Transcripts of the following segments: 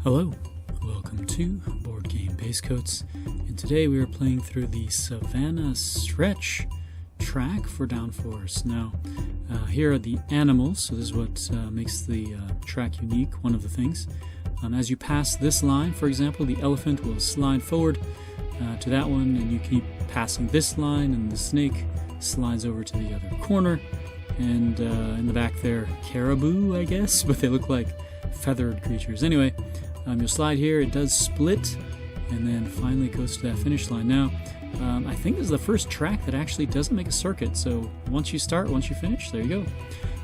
Hello, welcome to Boardgame Basecoats, and today we are playing through the Savanna stretch track for downforce. Now, here are the animals, so this is what makes the track unique, one of the things. As you pass this line, for example, the elephant will slide forward to that one, and you keep passing this line, and the snake slides over to the other corner, and in the back there, caribou, I guess, but they look like feathered creatures. Anyway, you'll slide here, it does split, and then finally goes to that finish line. Now, I think this is the first track that actually doesn't make a circuit, so once you start, once you finish, there you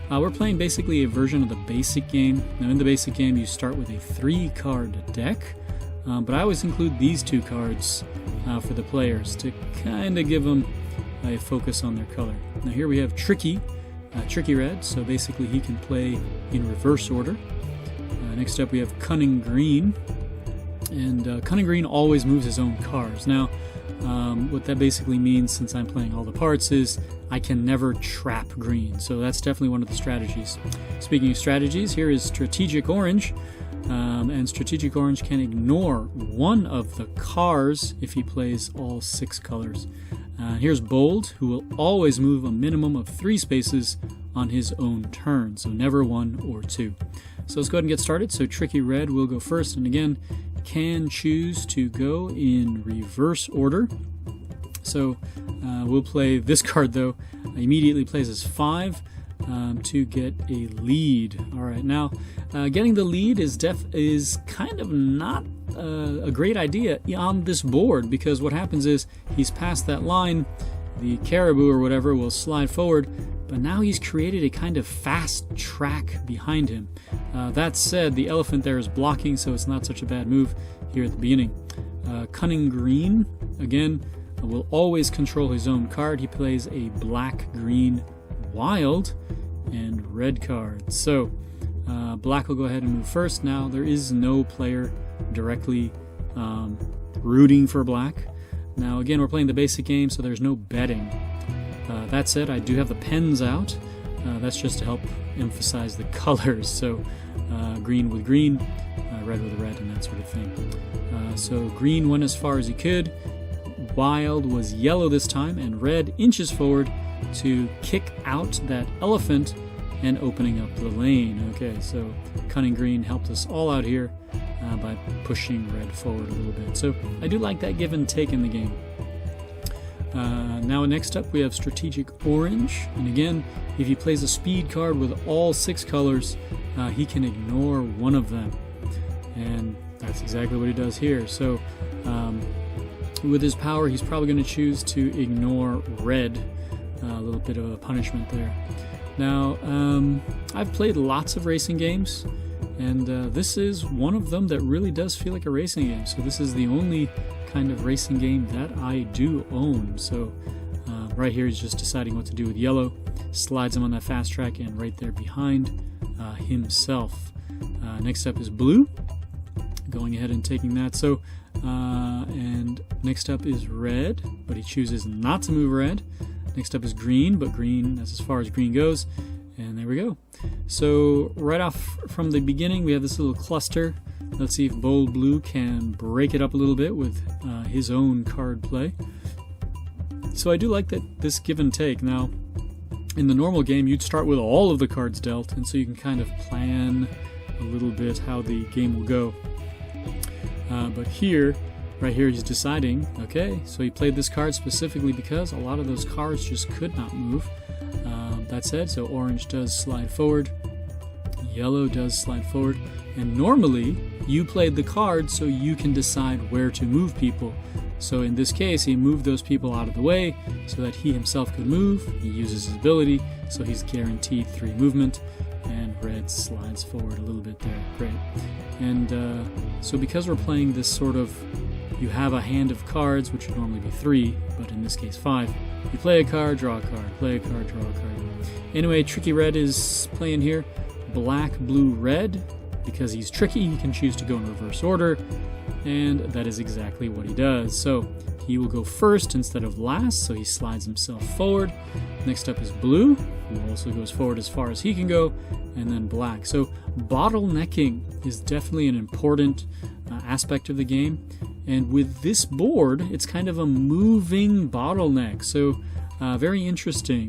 go. We're playing basically a version of the basic game. Now, in the basic game, you start with a 3-card deck, but I always include these 2 cards for the players to kind of give them a focus on their color. Now, here we have Tricky Red, so basically he can play in reverse order. Next up we have Cunning Green, and Cunning Green always moves his own cards. Now, what that basically means, since I'm playing all the parts, is I can never trap green, so that's definitely one of the strategies. Speaking of strategies, here is Strategic Orange, and Strategic Orange can ignore one of the cars if he plays all 6 colors. Here's Bold, who will always move a minimum of 3 spaces on his own turn, so never 1 or 2. So let's go ahead and get started. So Tricky Red will go first, and again, can choose to go in reverse order. So we'll play this card, though. Immediately plays as 5 to get a lead. All right, now getting the lead is kind of not a great idea on this board, because what happens is he's past that line, the caribou or whatever will slide forward, but now he's created a kind of fast track behind him. That said, the elephant there is blocking, so it's not such a bad move here at the beginning. Cunning Green, again, will always control his own card. He plays a black-green wild and red card. So Black will go ahead and move first. Now, there is no player directly rooting for Black. Now, again, we're playing the basic game, so there's no betting. That said, I do have the pens out. That's just to help emphasize the colors. So green with green, red with red, and that sort of thing. So green went as far as he could. Wild was yellow this time, and red inches forward to kick out that elephant and opening up the lane. Okay, so Cunning Green helped us all out here by pushing red forward a little bit. So I do like that give and take in the game. Now next up we have Strategic Orange, and again, if he plays a speed card with all 6 colors, he can ignore one of them, and that's exactly what he does here. So with his power, he's probably going to choose to ignore red. A little bit of a punishment there. Now, I've played lots of racing games, and this is one of them that really does feel like a racing game. So this is the only kind of racing game that I do own. So right here he's just deciding what to do with yellow, slides him on that fast track, and right there behind himself. Next up is blue, going ahead and taking that. So and next up is red, but he chooses not to move red. Next up is green, but green, that's as far as green goes. And there we go. So right off from the beginning, we have this little cluster. Let's see if Bold Blue can break it up a little bit with his own card play. So I do like that this give and take. Now, in the normal game, you'd start with all of the cards dealt, and so you can kind of plan a little bit how the game will go. But here, right here, he's deciding, okay, so he played this card specifically because a lot of those cards just could not move. That said, so orange does slide forward, yellow does slide forward, and normally you played the card so you can decide where to move people. So in this case, he moved those people out of the way so that he himself could move. He uses his ability, so he's guaranteed 3 movement, and red slides forward a little bit there. Great. And so because we're playing this sort of, you have a hand of cards, which would normally be 3, but in this case 5. You play a card, draw a card, play a card, draw a card. Anyway, Tricky Red is playing here. Black, blue, red. Because he's tricky, he can choose to go in reverse order, and that is exactly what he does. So he will go first instead of last, so he slides himself forward. Next up is blue, who also goes forward as far as he can go, and then black. So bottlenecking is definitely an important aspect of the game. And with this board, it's kind of a moving bottleneck. So very interesting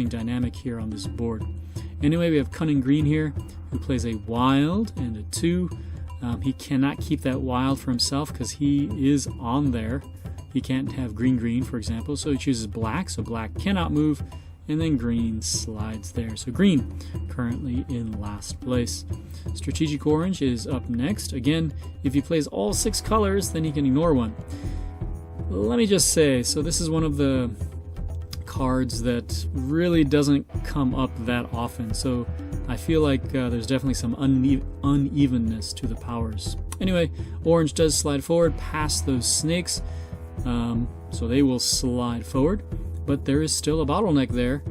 dynamic here on this board. Anyway, we have Cunning Green here, who plays a wild and a 2. He cannot keep that wild for himself because he is on there. He can't have green, for example, so he chooses black, so black cannot move, and then green slides there. So green currently in last place. Strategic Orange is up next. Again, if he plays all 6 colors, then he can ignore one. Let me just say, so this is one of the cards that really doesn't come up that often, so I feel like there's definitely some unevenness to the powers. Anyway, Orange does slide forward past those snakes, so they will slide forward, but there is still a bottleneck there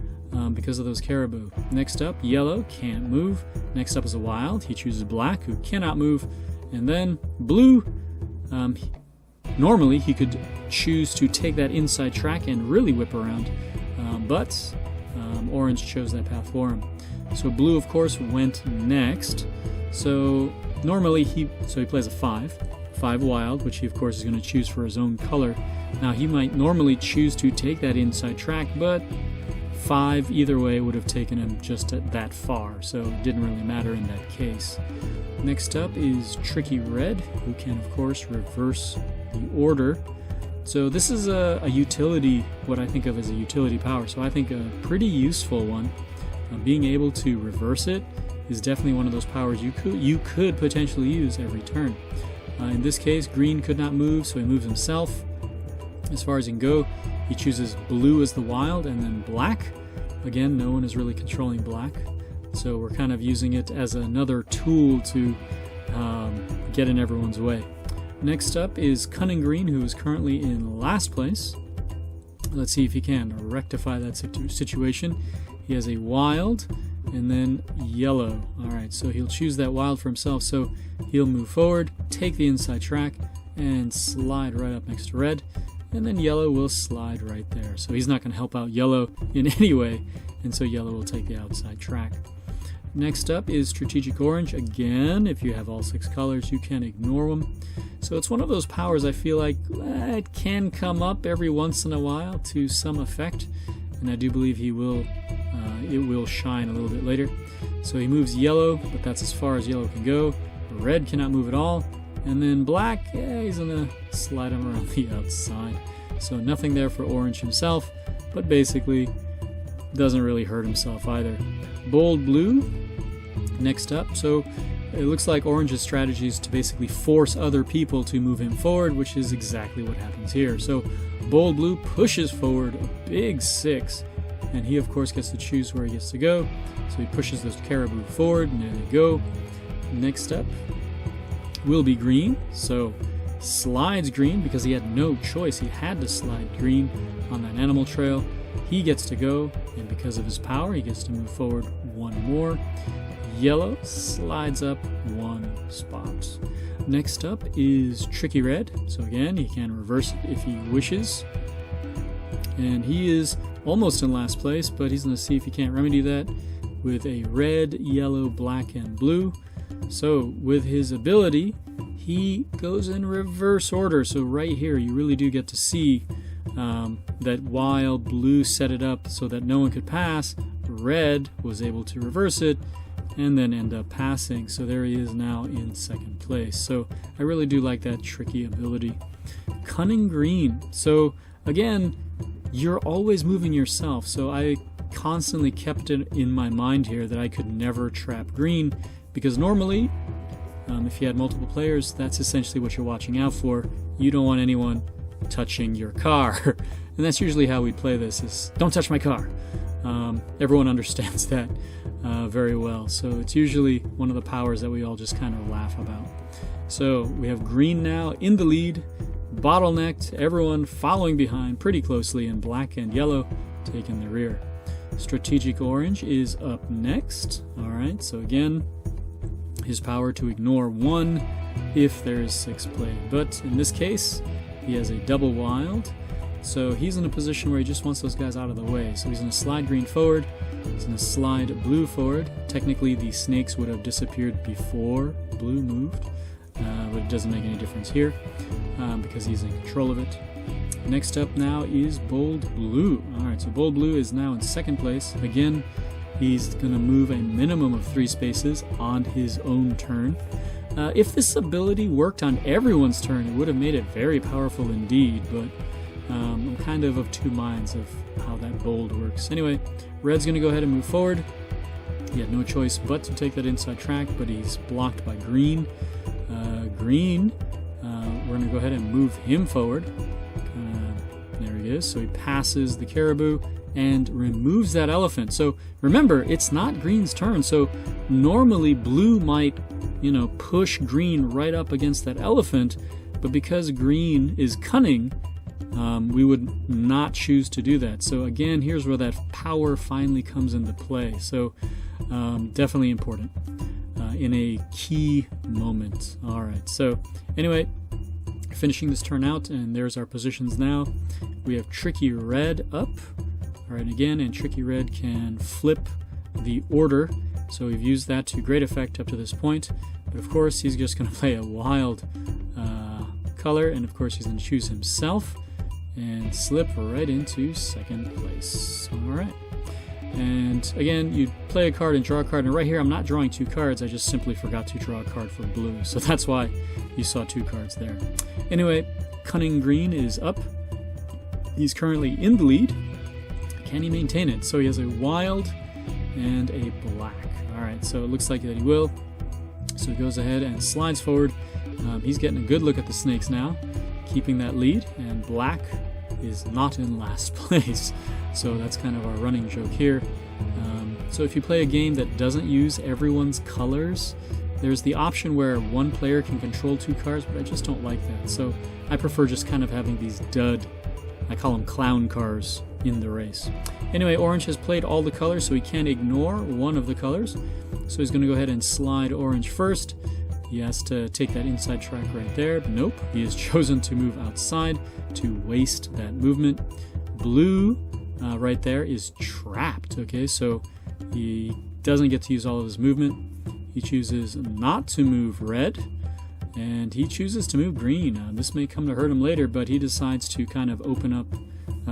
because of those caribou. Next up, Yellow can't move. Next up is a wild. He chooses black, who cannot move, and then Blue. Normally he could choose to take that inside track and really whip around, but Orange chose that path for him. So Blue, of course, went next. So normally he plays a 5 wild, which he of course is going to choose for his own color. Now he might normally choose to take that inside track, but 5 either way would have taken him just that far, so it didn't really matter in that case. Next up is Tricky Red, who can of course reverse the order. So this is a utility, what I think of as a utility power, so I think a pretty useful one. Being able to reverse it is definitely one of those powers you could potentially use every turn. In this case, Green could not move, so he moves himself. As far as he can go, he chooses Blue as the wild, and then Black. Again, no one is really controlling Black, so we're kind of using it as another tool to get in everyone's way. Next up is Cunning Green, who is currently in last place. Let's see if he can rectify that situation. He has a wild and then Yellow. Alright, so he'll choose that wild for himself, so he'll move forward, take the inside track, and slide right up next to Red, and then Yellow will slide right there. So he's not going to help out Yellow in any way, and so Yellow will take the outside track. Next up is Strategic Orange. Again, if you have all 6 colors, you can ignore them. So it's one of those powers I feel like it can come up every once in a while to some effect, and I do believe it will shine a little bit later. So he moves Yellow, but that's as far as Yellow can go. Red cannot move at all, and then Black, he's gonna slide him around the outside. So nothing there for Orange himself, but basically doesn't really hurt himself either. Bold Blue next up. So it looks like Orange's strategy is to basically force other people to move him forward, which is exactly what happens here. So Bold Blue pushes forward a big 6, and he of course gets to choose where he gets to go. So he pushes those caribou forward, and there they go. Next up will be Green. So slides Green because he had no choice. He had to slide Green on that animal trail. He gets to go, and because of his power, he gets to move forward 1 more. Yellow slides up 1 spot. Next up is Tricky Red. So again, he can reverse it if he wishes. And he is almost in last place, but he's going to see if he can't remedy that with a red, yellow, black, and blue. So with his ability, he goes in reverse order. So right here, you really do get to see that while Blue set it up so that no one could pass, Red was able to reverse it and then end up passing. So there he is now in 2nd place. So I really do like that tricky ability. Cunning Green. So again, you're always moving yourself. So I constantly kept it in my mind here that I could never trap Green, because normally if you had multiple players, that's essentially what you're watching out for. You don't want anyone touching your car. And that's usually how we play this, is don't touch my car. Everyone understands that very well. So it's usually one of the powers that we all just kind of laugh about. So we have Green now in the lead, bottlenecked, everyone following behind pretty closely, and Black and Yellow taking the rear. Strategic Orange is up next. Alright, so again, his power to ignore 1 if there is 6 played. But in this case, he has a double wild. So he's in a position where he just wants those guys out of the way. So he's going to slide green forward. He's going to slide blue forward. Technically, the snakes would have disappeared before blue moved, but it doesn't make any difference here because he's in control of it. Next up now is Bold Blue. All right, so Bold Blue is now in second place. Again, he's going to move a minimum of 3 spaces on his own turn. If this ability worked on everyone's turn, it would have made it very powerful indeed, but I'm kind of two minds of how that bold works. Anyway, red's going to go ahead and move forward. He had no choice but to take that inside track, but he's blocked by green. Green, we're going to go ahead and move him forward. There he is. So he passes the caribou and removes that elephant. So remember, it's not green's turn. So normally blue might, push green right up against that elephant, but because green is cunning, we would not choose to do that. So again, here's where that power finally comes into play. So definitely important in a key moment. All right, so anyway, finishing this turn out, and there's our positions now. We have Tricky Red up. All right, again, and Tricky Red can flip the order. So we've used that to great effect up to this point. But of course, he's just going to play a wild color, and of course, he's going to choose himself and slip right into second place. All right. And again, you play a card and draw a card. And right here, I'm not drawing 2 cards. I just simply forgot to draw a card for blue. So that's why you saw 2 cards there. Anyway, Cunning Green is up. He's currently in the lead. Can he maintain it? So he has a wild and a black. All right, so it looks like that he will. So he goes ahead and slides forward. He's getting a good look at the snakes now, keeping that lead. And black is not in last place. So that's kind of our running joke here. So if you play a game that doesn't use everyone's colors, there's the option where one player can control 2 cards, but I just don't like that. So I prefer just kind of having these dud, I call them clown cars, in the race. Anyway, orange has played all the colors, so he can't ignore one of the colors. So he's going to go ahead and slide orange first. He has to take that inside track right there, but nope. He has chosen to move outside to waste that movement. Blue right there is trapped, okay? So he doesn't get to use all of his movement. He chooses not to move red, and he chooses to move green. This may come to hurt him later, but he decides to kind of open up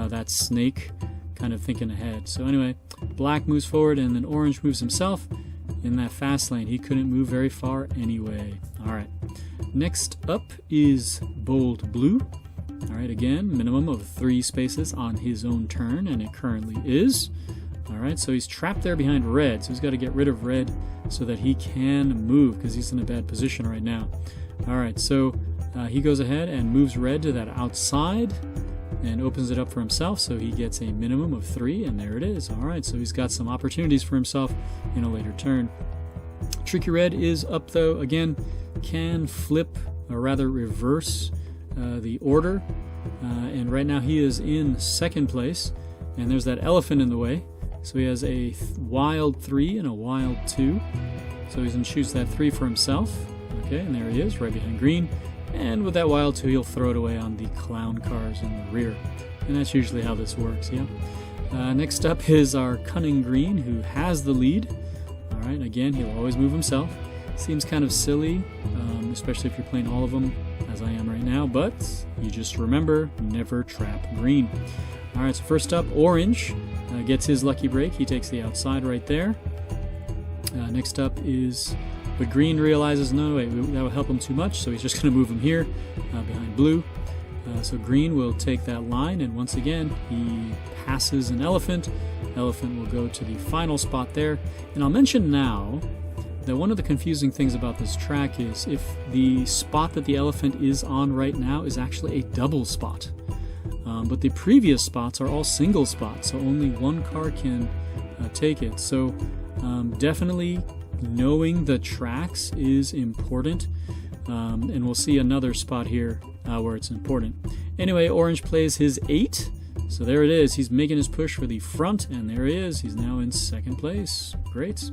that snake, kind of thinking ahead. So anyway, black moves forward, and then orange moves himself in that fast lane. He couldn't move very far anyway. All right, next up is Bold Blue. All right, again, minimum of 3 spaces on his own turn, and it currently is. All right, so he's trapped there behind red, so he's got to get rid of red so that he can move, because he's in a bad position right now. All right, so he goes ahead and moves red to that outside and opens it up for himself, so he gets a minimum of 3, and there it is. All right, so he's got some opportunities for himself in a later turn. Tricky Red is up, though. Again, can flip, or rather reverse the order, and right now he is in second place, and there's that elephant in the way. So he has a wild 3 and a wild 2. So he's going to choose that 3 for himself. Okay, and there he is, right behind green. And with that wild 2, he'll throw it away on the clown cars in the rear. And that's usually how this works, yeah. Next up is our Cunning Green, who has the lead. All right, again, he'll always move himself. Seems kind of silly, especially if you're playing all of them, as I am right now. But you just remember, never trap green. All right, so first up, orange gets his lucky break. He takes the outside right there. Next up is, but green realizes, no, wait, that will help him too much, so he's just going to move him here behind blue. So green will take that line, and once again, he passes an elephant. Elephant will go to the final spot there. And I'll mention now that one of the confusing things about this track is if the spot that the elephant is on right now is actually a double spot. But the previous spots are all single spots, so only one car can take it. So definitely knowing the tracks is important, and we'll see another spot here where it's important. Anyway, orange plays his 8, so there it is. He's making his push for the front, and there he is. He's now in second place. Great.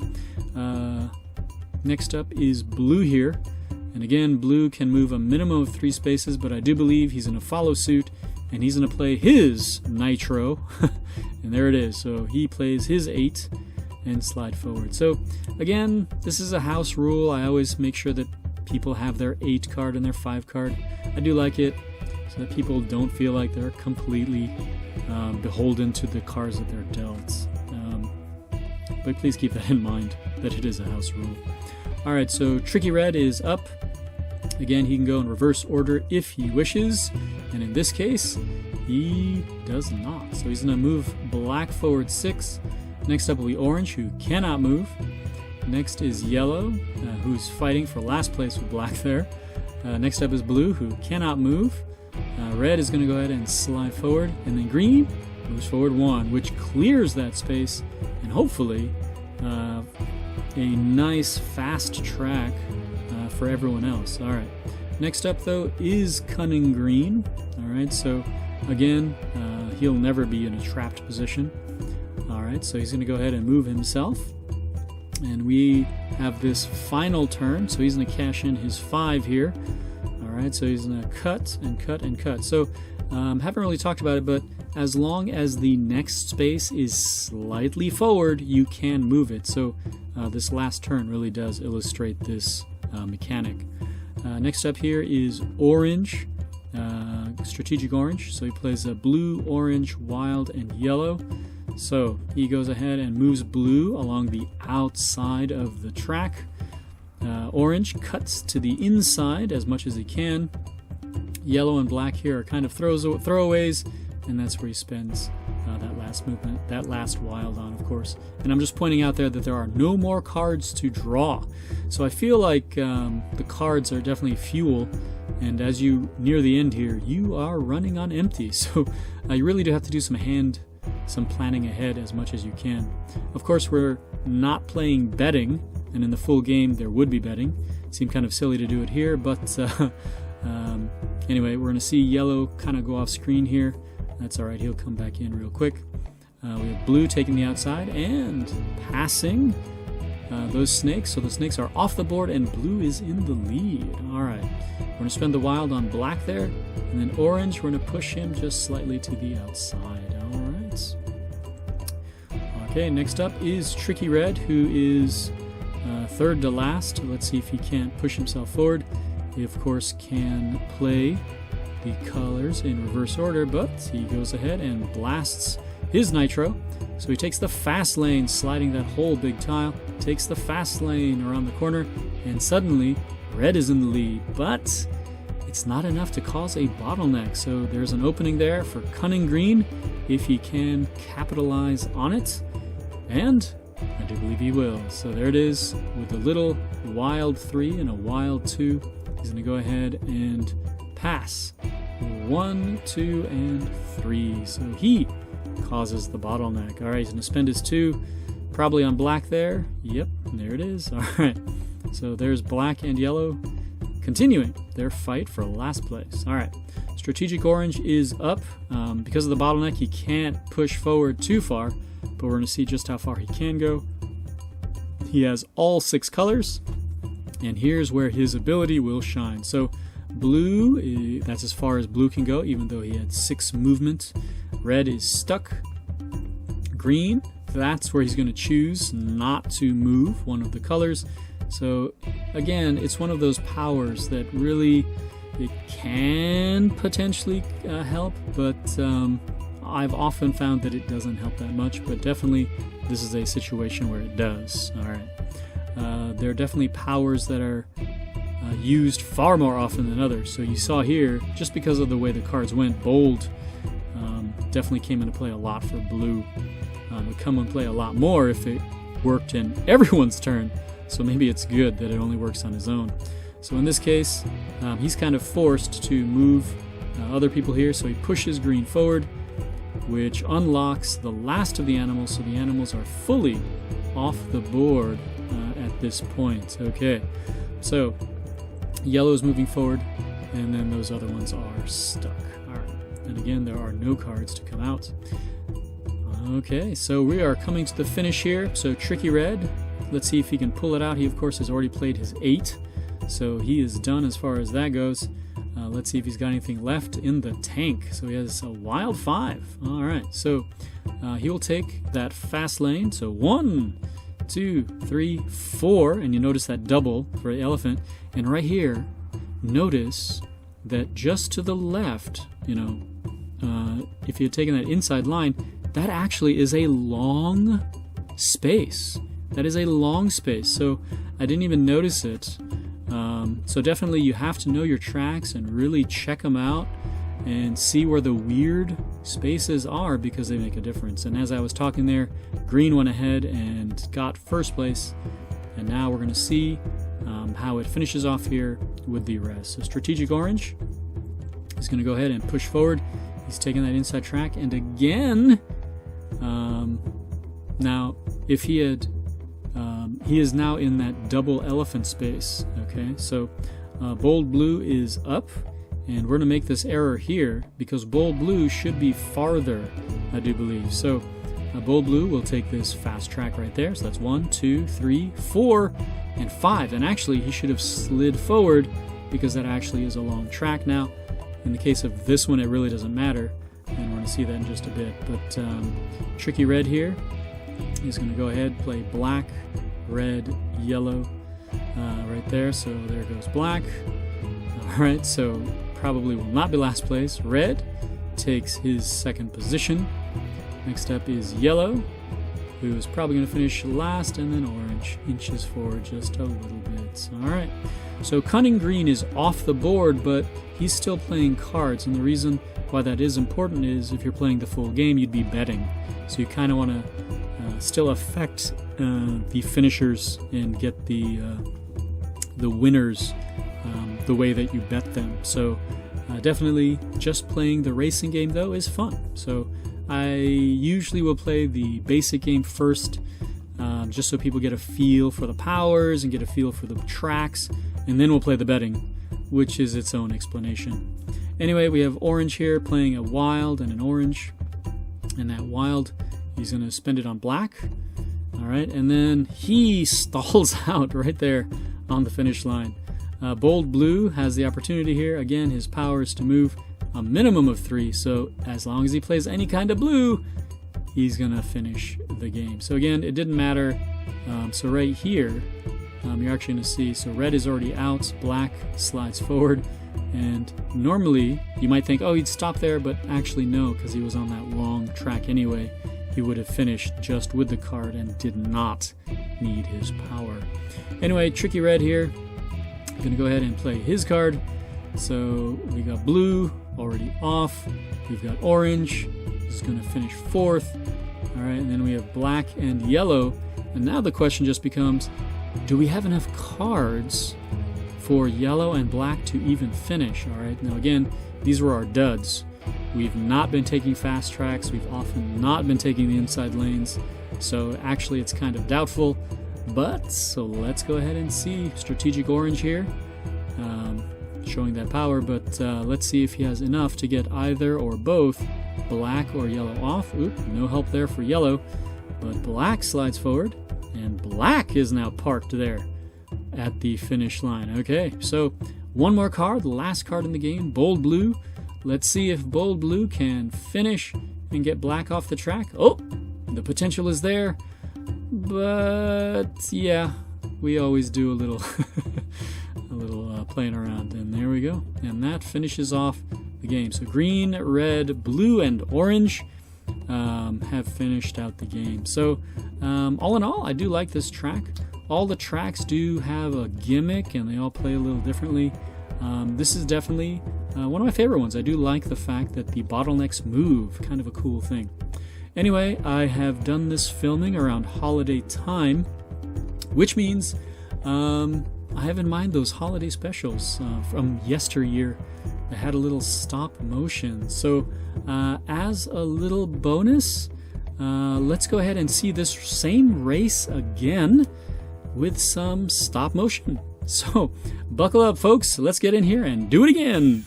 Next up is blue here, and again, blue can move a minimum of 3 spaces, but I do believe he's going to follow suit and he's going to play his nitro, and there it is. So he plays his 8 and slide forward. So again, this is a house rule. I always make sure that people have their 8 card and their 5 card. I do like it so that people don't feel like they're completely beholden to the cards that they're dealt. But please keep that in mind, that it is a house rule. Alright, so Tricky Red is up. Again, he can go in reverse order if he wishes, and in this case, he does not. So he's going to move Black forward 6. Next up will be Orange, who cannot move. Next is Yellow, who's fighting for last place with Black there. Next up is Blue, who cannot move. Red is going to go ahead and slide forward, and then Green moves forward 1, which clears that space, and hopefully a nice fast track for everyone else. Alright, next up though is Cunning Green. Alright, so again, he'll never be in a trapped position. Alright, so he's going to go ahead and move himself, and we have this final turn, so he's going to cash in his 5 here. Alright, so he's going to cut and cut and cut. So haven't really talked about it, but as long as the next space is slightly forward, you can move it. So this last turn really does illustrate this mechanic. Next up here is Orange, Strategic Orange. So he plays a Blue, Orange, Wild, and Yellow. So he goes ahead and moves Blue along the outside of the track. Orange cuts to the inside as much as he can. Yellow and Black here are kind of throwaways, and that's where he spends that last movement, that last Wild on, of course. And I'm just pointing out there that there are no more cards to draw. So I feel like the cards are definitely fuel, and as you near the end here, you are running on empty. So you really do have to do some planning ahead as much as you can. Of course, we're not playing betting, and in the full game there would be betting. It seemed kind of silly to do it here, but anyway, we're going to see Yellow kind of go off screen here. That's alright, he'll come back in real quick. We have Blue taking the outside and passing those snakes. So the snakes are off the board and Blue is in the lead. Alright, we're going to spend the Wild on Black there. And then Orange, we're going to push him just slightly to the outside. Alright. Okay, next up is Tricky Red, who is third to last. Let's see if he can't push himself forward. He, of course, can play the colors in reverse order, but he goes ahead and blasts his nitro. So he takes the fast lane, sliding that whole big tile, takes the fast lane around the corner, and suddenly Red is in the lead. But it's not enough to cause a bottleneck, so there's an opening there for Cunning Green if he can capitalize on it, and I do believe he will. So there it is with a little Wild 3 and a Wild 2. He's going to go ahead and pass 1, 2, and 3. So he causes the bottleneck. Alright, he's going to spend his 2 probably on Black there. Yep, there it is. Alright, so there's Black and Yellow continuing their fight for last place. Alright, Strategic Orange is up. Because of the bottleneck, he can't push forward too far, but we're going to see just how far he can go. He has all 6 colors, and here's where his ability will shine. So Blue, that's as far as Blue can go, even though he had 6 movement. Red is stuck. Green, that's where he's going to choose not to move one of the colors. So again, it's one of those powers that really, it can potentially help, but I've often found that it doesn't help that much, but definitely this is a situation where it does. Alright, there are definitely powers that are used far more often than others. So you saw here, just because of the way the cards went, Bold definitely came into play a lot for Blue. It would come into play a lot more if it worked in everyone's turn, so maybe it's good that it only works on his own. So in this case, he's kind of forced to move other people here, so he pushes Green forward, which unlocks the last of the animals, so the animals are fully off the board at this point. Okay, so Yellow is moving forward, and then those other ones are stuck. Alright, and again, there are no cards to come out. Okay, so we are coming to the finish here. So Tricky Red, let's see if he can pull it out. He, of course, has already played his 8, so he is done as far as that goes. Let's see if he's got anything left in the tank. So he has a wild 5. All right, so he will take that fast lane. So 1, 2, 3, 4, and you notice that double for the elephant. And right here, notice that just to the left, if you had taken that inside line, that actually is a long space. That is a long space. So I didn't even notice it. So definitely you have to know your tracks and really check them out and see where the weird spaces are, because they make a difference. And as I was talking there, green went ahead and got first place. And now we're going to see how it finishes off here with the rest. So strategic orange is going to go ahead and push forward. He's taking that inside track. And again, now if he had... he is now in that double elephant space. Okay, so bold blue is up, and we're going to make this error here because bold blue should be farther, I do believe. So bold blue will take this fast track right there. So that's 1, 2, 3, 4, and 5. And actually, he should have slid forward because that actually is a long track. Now, in the case of this one, it really doesn't matter, and we're going to see that in just a bit. But tricky red here. He's going to go ahead, play black, red, yellow right there. So there goes black. All right, so probably will not be last place. Red takes his second position. Next up is yellow, who is probably going to finish last, and then orange inches forward just a little bit. All right, so Cunning Green is off the board, but he's still playing cards, and the reason why that is important is if you're playing the full game, you'd be betting. So you kind of want to still affect the finishers and get the winners the way that you bet them. So definitely just playing the racing game, though, is fun. So I usually will play the basic game first, just so people get a feel for the powers and get a feel for the tracks, and then we'll play the betting, which is its own explanation. Anyway, we have orange here playing a wild and an orange, and that wild, he's going to spend it on black. All right, and then he stalls out right there on the finish line. Bold blue has the opportunity here. Again, his power is to move a minimum of 3, so as long as he plays any kind of blue, he's going to finish the game. So again, it didn't matter. So right here, you're actually going to see, so red is already out, black slides forward, and normally you might think, oh, he'd stop there, but actually no, because he was on that long track anyway. He would have finished just with the card and did not need his power. Anyway, tricky red here. I'm going to go ahead and play his card. So we got blue already off. We've got orange. This is going to finish 4th. All right, and then we have black and yellow. And now the question just becomes, do we have enough cards for yellow and black to even finish? All right, now again, these were our duds. We've not been taking fast tracks. We've often not been taking the inside lanes. So actually it's kind of doubtful. But, so let's go ahead and see. Strategic orange here, showing that power. But let's see if he has enough to get either or both black or yellow off. Oop, no help there for yellow. But black slides forward. And black is now parked there at the finish line. Okay, so one more card, the last card in the game, bold blue. Let's see if bold blue can finish and get black off the track. Oh, the potential is there. But yeah, we always do a little playing around. And there we go. And that finishes off the game. So green, red, blue, and orange have finished out the game. So all in all, I do like this track. All the tracks do have a gimmick, and they all play a little differently. This is definitely one of my favorite ones. I do like the fact that the bottlenecks move, kind of a cool thing. Anyway, I have done this filming around holiday time, which means I have in mind those holiday specials from yesteryear that had a little stop motion. So as a little bonus, let's go ahead and see this same race again with some stop motion. So buckle up, folks. Let's get in here and do it again.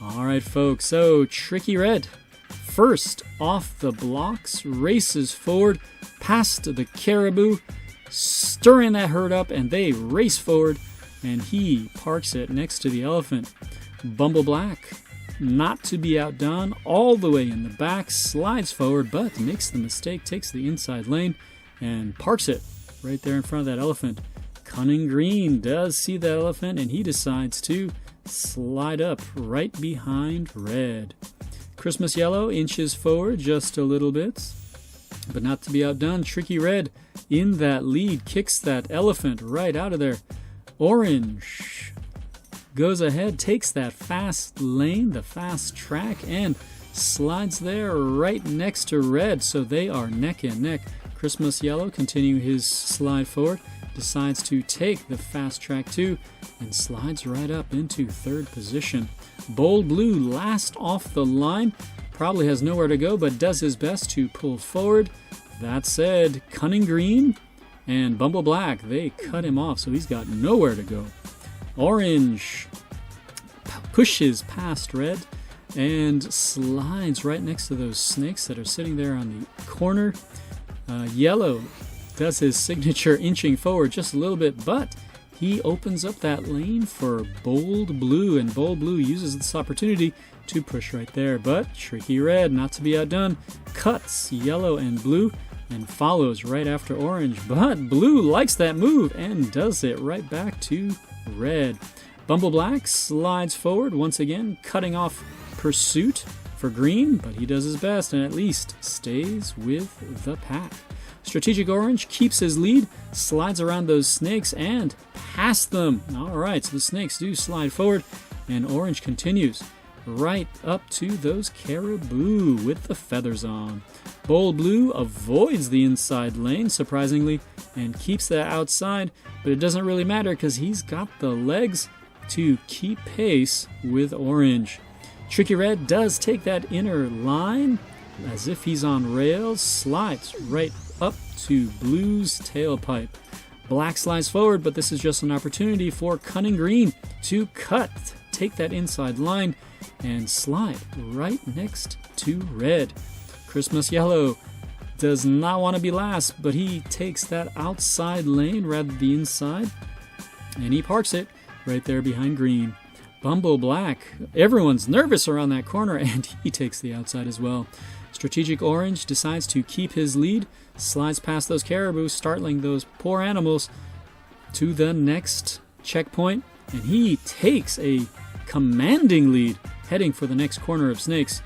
All right, folks. So tricky red, first off the blocks, races forward past the caribou, stirring that herd up, and they race forward, and he parks it next to the elephant. Bumble Black, not to be outdone, all the way in the back, slides forward, but makes the mistake, takes the inside lane, and parks it right there in front of that elephant. Cunning Green does see that elephant, and he decides to slide up right behind Red. Christmas Yellow inches forward just a little bit, but not to be outdone. Tricky Red in that lead, kicks that elephant right out of there. Orange goes ahead, takes that fast lane, the fast track, and slides there right next to Red, so they are neck and neck. Christmas Yellow continue his slide forward, decides to take the fast track too, and slides right up into third position. Bold Blue last off the line, probably has nowhere to go, but does his best to pull forward. That said, Cunning Green and Bumble Black, they cut him off, so he's got nowhere to go. Orange pushes past Red and slides right next to those snakes that are sitting there on the corner. Yellow does his signature inching forward just a little bit, but he opens up that lane for Bold Blue, and Bold Blue uses this opportunity to push right there. But Tricky Red, not to be outdone, cuts Yellow and Blue and follows right after Orange. But Blue likes that move and does it right back to Red. Bumble Black slides forward once again, cutting off pursuit for Green, but he does his best and at least stays with the pack. Strategic Orange keeps his lead, slides around those snakes and past them. All right, so the snakes do slide forward, and Orange continues right up to those caribou with the feathers on. Bold Blue avoids the inside lane, surprisingly, and keeps that outside, but it doesn't really matter because he's got the legs to keep pace with Orange. Tricky Red does take that inner line as if he's on rails, slides right up to Blue's tailpipe. Black slides forward, but this is just an opportunity for Cunning Green to take that inside line, and slide right next to Red. Christmas Yellow does not want to be last, but he takes that outside lane rather than the inside, and he parks it right there behind Green. Bumble Black, everyone's nervous around that corner, and he takes the outside as well. Strategic Orange decides to keep his lead, slides past those caribou, startling those poor animals to the next checkpoint, and he takes a commanding lead, heading for the next corner of snakes.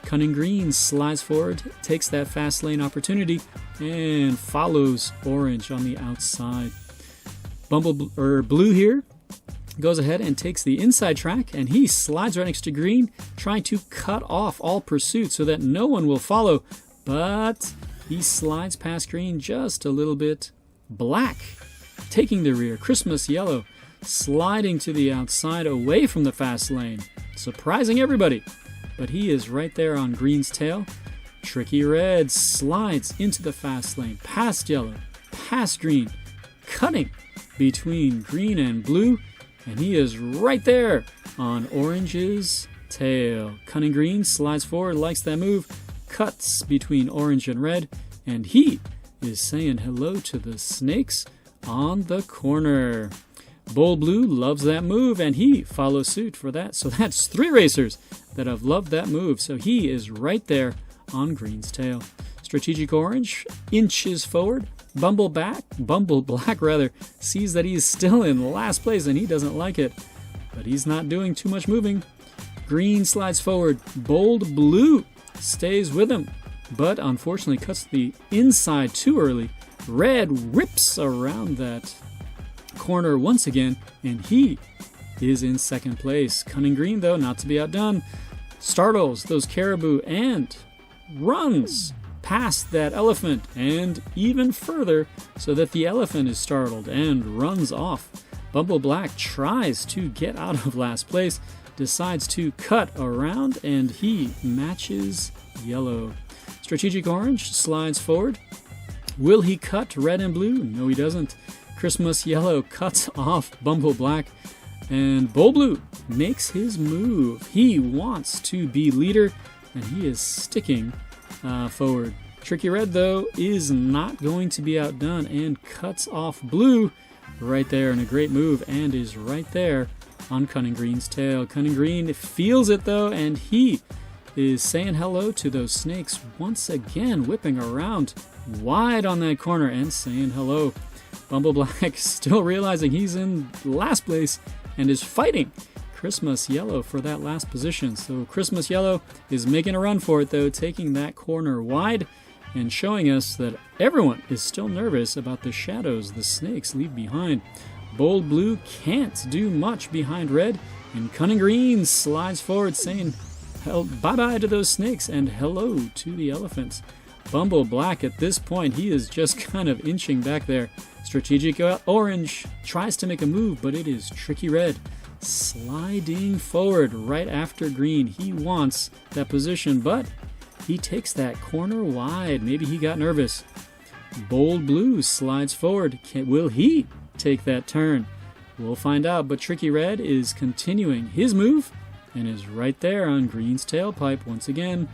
Cunning Green slides forward, takes that fast lane opportunity, and follows Orange on the outside. Blue here goes ahead and takes the inside track, and he slides right next to Green, trying to cut off all pursuit so that no one will follow, but he slides past Green just a little bit. Black taking the rear. Christmas Yellow sliding to the outside away from the fast lane, surprising everybody, but he is right there on Green's tail. Tricky Red slides into the fast lane, past Yellow, past Green, cutting between Green and Blue, and he is right there on Orange's tail. Cunning Green slides forward, likes that move, cuts between Orange and Red, and he is saying hello to the snakes on the corner. Bold Blue loves that move, and he follows suit for that. So that's 3 racers that have loved that move. So he is right there on Green's tail. Strategic Orange inches forward. Bumble Black sees that he's still in last place, and he doesn't like it. But he's not doing too much moving. Green slides forward. Bold Blue stays with him, but unfortunately cuts the inside too early. Red whips around that corner once again, and he is in second place. Cunning Green, though, not to be outdone, startles those caribou and runs past that elephant and even further, so that the elephant is startled and runs off. Bumble Black tries to get out of last place, decides to cut around, and he matches Yellow. Strategic Orange slides forward. Will he cut Red and Blue? No, he doesn't. Christmas Yellow cuts off Bumble Black, and Bold Blue makes his move. He wants to be leader, and he is sticking forward. Tricky Red, though, is not going to be outdone and cuts off Blue right there in a great move, and is right there on Cunning Green's tail. Cunning Green feels it though, and he is saying hello to those snakes once again, whipping around wide on that corner and saying hello. Bumble Black still realizing he's in last place and is fighting Christmas Yellow for that last position. So Christmas Yellow is making a run for it though, taking that corner wide and showing us that everyone is still nervous about the shadows the snakes leave behind. Bold Blue can't do much behind Red, and Cunning Green slides forward saying bye-bye to those snakes and hello to the elephants. Bumble Black at this point, he is just kind of inching back there. Strategic Orange tries to make a move, but it is Tricky Red sliding forward right after Green. He wants that position, but he takes that corner wide. Maybe he got nervous. Bold Blue slides forward. Will he take that turn? We'll find out, but Tricky Red is continuing his move and is right there on Green's tailpipe once again.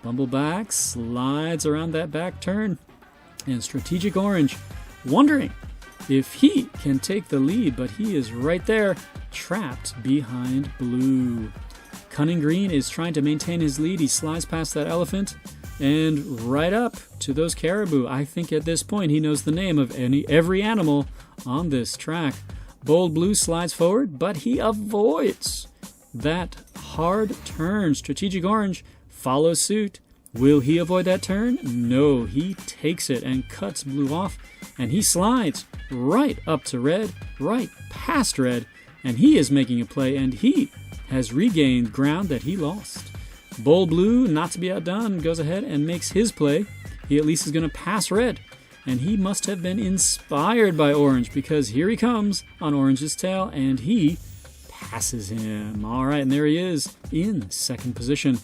Bumble Black slides around that back turn, and Strategic Orange wondering if he can take the lead, but he is right there, trapped behind Blue. Cunning Green is trying to maintain his lead. He slides past that elephant and right up to those caribou. I think at this point he knows the name of every animal on this track. Bold Blue slides forward, but he avoids that hard turn. Strategic Orange follows suit. Will he avoid that turn? No, he takes it and cuts Blue off, and he slides right up to Red, right past Red, and he is making a play, and he has regained ground that he lost. Bold Blue, not to be outdone, goes ahead and makes his play. He at least is going to pass Red, and he must have been inspired by Orange, because here he comes on Orange's tail, and he passes him. All right, and there he is in second position.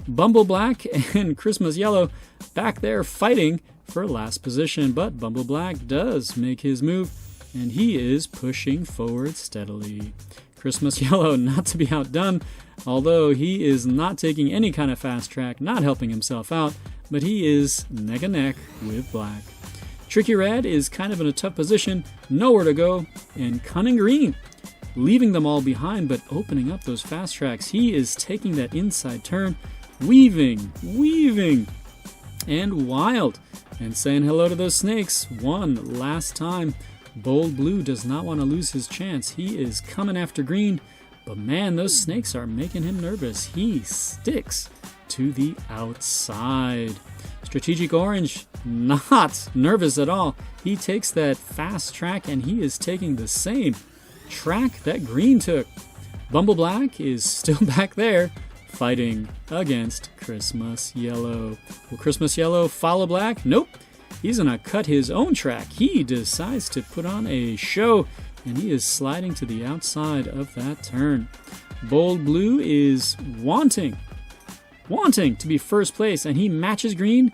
Bumble Black and Christmas Yellow back there fighting for last position, but Bumble Black does make his move, and he is pushing forward steadily. Christmas Yellow not to be outdone, although he is not taking any kind of fast track, not helping himself out, but he is neck and neck with Black. Tricky Red is kind of in a tough position, nowhere to go, and Cunning Green leaving them all behind, but opening up those fast tracks. He is taking that inside turn, weaving, and wild, and saying hello to those snakes one last time. Bold Blue does not want to lose his chance. He is coming after Green, but man, those snakes are making him nervous. He sticks to the outside. Strategic Orange, not nervous at all. He takes that fast track, and he is taking the same track that Green took. Bumble Black is still back there, fighting against Christmas Yellow. Will Christmas Yellow follow Black? Nope. He's going to cut his own track. He decides to put on a show, and he is sliding to the outside of that turn. Bold Blue is wanting to be first place, and he matches Green.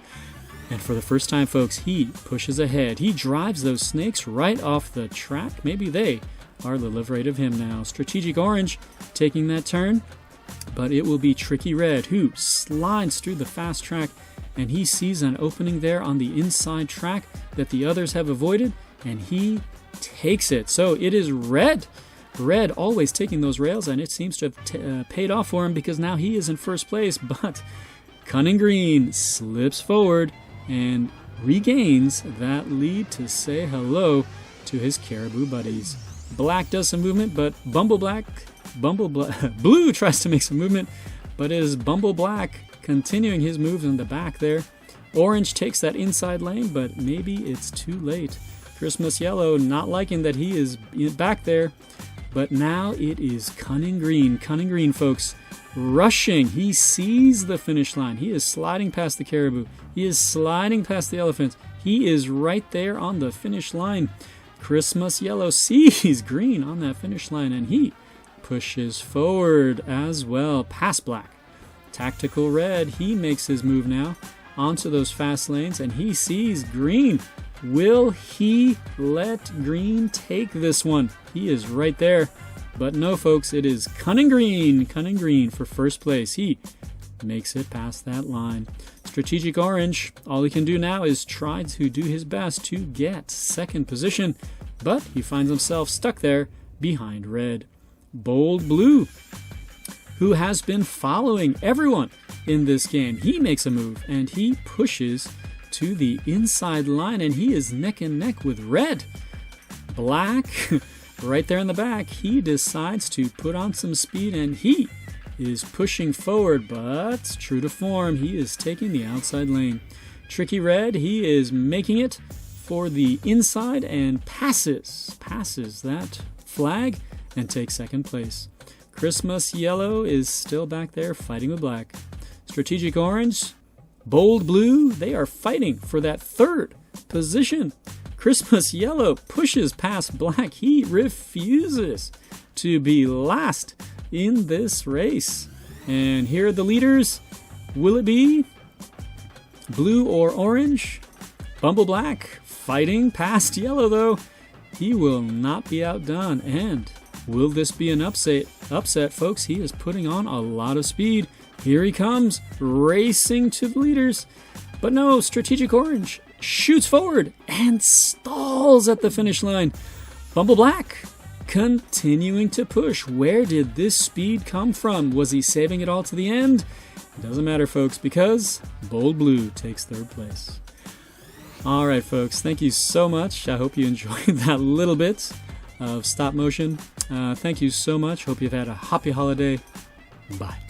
And for the first time, folks, he pushes ahead. He drives those snakes right off the track. Maybe they are the liberate of him now. Strategic Orange taking that turn, but it will be Tricky Red who slides through the fast track, and he sees an opening there on the inside track that the others have avoided, and he takes it. So it is Red always taking those rails, and it seems to have paid off for him, because now he is in first place. But Cunning Green slips forward and regains that lead to say hello to his caribou buddies. Black does some movement, but Blue tries to make some movement, but it is Bumble Black continuing his moves in the back there. Orange takes that inside lane, but maybe it's too late. Christmas Yellow not liking that he is back there, but now it is Cunning Green. Cunning Green, folks, rushing. He sees the finish line. He is sliding past the caribou. He is sliding past the elephants. He is right there on the finish line. Christmas Yellow sees Green on that finish line, and he pushes forward as well past Black. Tactical Red, he makes his move now onto those fast lanes, and he sees Green. Will he let Green take this one? He is right there. But no, folks, it is Cunning Green for first place. He makes it past that line. Strategic Orange, all he can do now is try to do his best to get second position, but he finds himself stuck there behind Red. Bold Blue, who has been following everyone in this game. He makes a move and he pushes to the inside line, and he is neck and neck with Red. Black, right there in the back, he decides to put on some speed and he is pushing forward, but true to form, he is taking the outside lane. Tricky Red, he is making it for the inside and passes that flag and takes second place. Christmas Yellow is still back there fighting with Black. Strategic Orange, Bold Blue, they are fighting for that third position. Christmas Yellow pushes past Black. He refuses to be last in this race. And here are the leaders. Will it be Blue or Orange? Bumble Black fighting past Yellow, though. He will not be outdone. And will this be an upset, folks? He is putting on a lot of speed. Here he comes, racing to the leaders. But no, Strategic Orange shoots forward and stalls at the finish line. Bumble Black continuing to push. Where did this speed come from? Was he saving it all to the end? It doesn't matter, folks, because Bold Blue takes third place. All right, folks, thank you so much. I hope you enjoyed that little bit of stop motion. Thank you so much. Hope you've had a happy holiday. Bye.